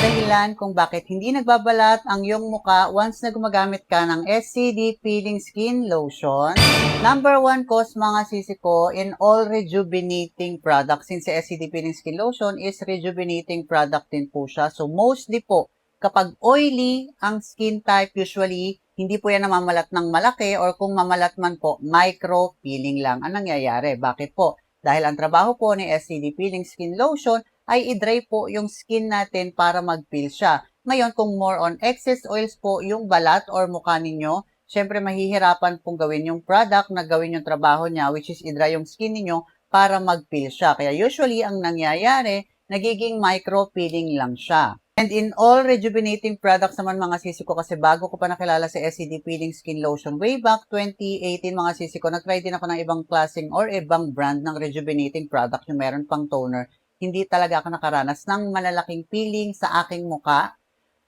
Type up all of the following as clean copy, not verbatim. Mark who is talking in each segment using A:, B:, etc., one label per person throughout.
A: dahilan kung bakit hindi nagbabalat ang iyong muka once na gumagamit ka ng SCD Peeling Skin Lotion. Number 1 cause mga sisi ko in all rejuvenating products. Since si SCD Peeling Skin Lotion is rejuvenating product din po siya. So mostly po, kapag oily ang skin type, usually hindi po yan namamalat ng malaki or kung mamalat man po, micro peeling lang ang nangyayari. Bakit po? Dahil ang trabaho po ni SCD Peeling Skin Lotion ay i-dry po yung skin natin para mag-peel siya. Ngayon, kung more on excess oils po yung balat or mukha ninyo, syempre mahihirapan pong gawin yung product na gawin yung trabaho niya, which is i-dry yung skin ninyo para mag-peel siya. Kaya usually, ang nangyayari, nagiging micro-peeling lang siya. And in all rejuvenating products naman mga sisi ko, kasi bago ko pa nakilala si SCD Peeling Skin Lotion way back 2018 mga sisi ko, nag-try din ako ng ibang klaseng or ibang brand ng rejuvenating product yung meron pang toner. Hindi talaga ako nakaranas ng malalaking peeling sa aking muka.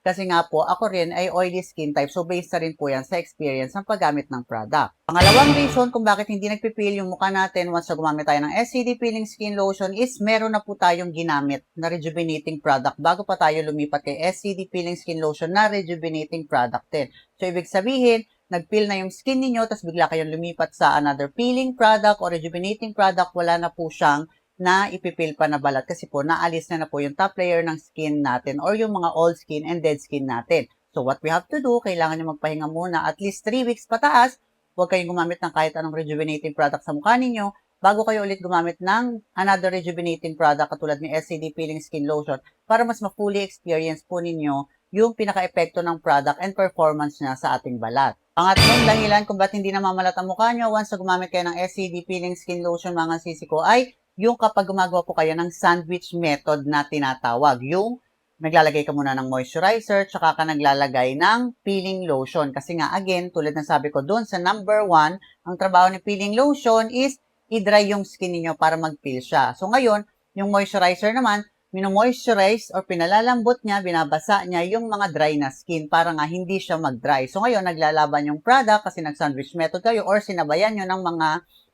A: Kasi nga po, ako rin ay oily skin type. So, based na rin po yan sa experience ng paggamit ng product. Pangalawang reason kung bakit hindi nagpipil yung mukha natin once na gumamit tayo ng SCD Peeling Skin Lotion is meron na po tayong ginamit na rejuvenating product bago pa tayo lumipat kay SCD Peeling Skin Lotion na rejuvenating product din. So, ibig sabihin, nag-peel na yung skin niyo tapos bigla kayong lumipat sa another peeling product or rejuvenating product, wala na po siyang na ipipil pa na balat kasi po naalis na po yung top layer ng skin natin or yung mga old skin and dead skin natin. So what we have to do, kailangan nyo magpahinga muna at least 3 weeks pataas. Huwag kayong gumamit ng kahit anong rejuvenating product sa mukha ninyo bago kayo ulit gumamit ng another rejuvenating product katulad ni SCD Peeling Skin Lotion para mas ma-fully experience po ninyo yung pinaka-epekto ng product and performance niya sa ating balat. Pangatlong dahilan kung ba't hindi namamalat ang mukha nyo once na gumamit kayo ng SCD Peeling Skin Lotion mga sisi ko ay yung kapag gumagawa po kayo ng sandwich method na tinatawag. Yung naglalagay ka muna ng moisturizer, tsaka ka naglalagay ng peeling lotion. Kasi nga, again, tulad ng sabi ko doon sa number 1, ang trabaho ni peeling lotion is i-dry yung skin niyo para mag-peel siya. So ngayon, yung moisturizer naman, mino-moisturize or pinalalambot niya, binabasa niya yung mga dry na skin para nga hindi siya mag-dry. So ngayon, naglalaban yung product kasi nag-sandwich method kayo or sinabayan nyo ng mga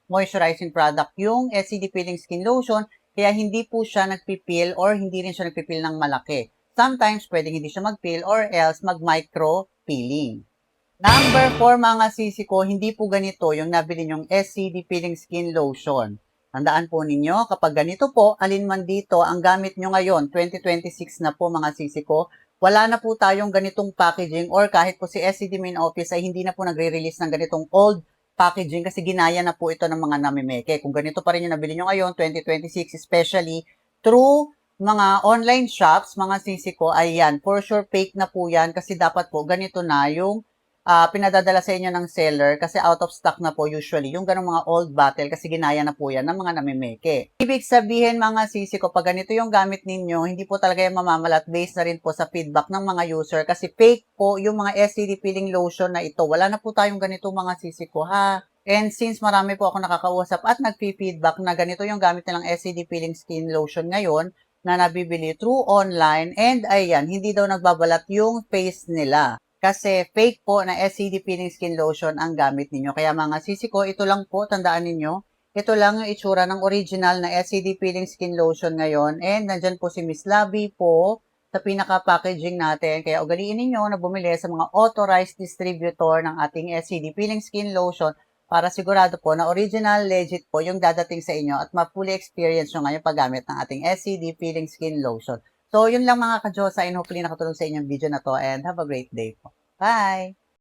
A: moisturizing product yung SCD Peeling Skin Lotion, kaya hindi po siya nagpipil or hindi rin siya nagpipil ng malaki. Sometimes, pwedeng hindi siya magpil or else mag-micro peeling. Number 4 mga sisi ko, hindi po ganito yung nabili nyong SCD Peeling Skin Lotion. Tandaan po ninyo, kapag ganito po, alinman dito, ang gamit nyo ngayon, 2026 na po mga sisi ko, wala na po tayong ganitong packaging or kahit po si SCD Main Office ay hindi na po nagre-release ng ganitong old packaging kasi ginaya na po ito ng mga namimeke. Kung ganito pa rin yung nabili nyo ngayon, 2026, especially through mga online shops, mga sisi ko, ayan, for sure fake na po yan kasi dapat po ganito na yung pinadadala sa inyo ng seller kasi out of stock na po usually yung ganong mga old bottle kasi ginaya na po yan ng mga namimeke. Ibig sabihin mga sisi ko, pag ganito yung gamit ninyo, hindi po talaga yung mamamalat based na rin po sa feedback ng mga user kasi fake po yung mga SCD peeling lotion na ito. Wala na po tayong ganito mga sisi ko ha. And since marami po ako nakakausap at nagpi-feedback na ganito yung gamit nilang SCD peeling skin lotion ngayon na nabibili through online and ayan, hindi daw nagbabalat yung face nila. Kasi fake po na SCD Peeling Skin Lotion ang gamit ninyo. Kaya mga sisi ko, ito lang po, tandaan ninyo, ito lang yung itsura ng original na SCD Peeling Skin Lotion ngayon. And nandyan po si Miss Labi po sa pinaka-packaging natin. Kaya ugaliin ninyo na bumili sa mga authorized distributor ng ating SCD Peeling Skin Lotion para sigurado po na original, legit po yung dadating sa inyo at ma-fully experience nyo ngayon paggamit ng ating SCD Peeling Skin Lotion. So, yun lang mga ka-Diyosa and hopefully nakatulong sa inyong video na to and have a great day po. Bye!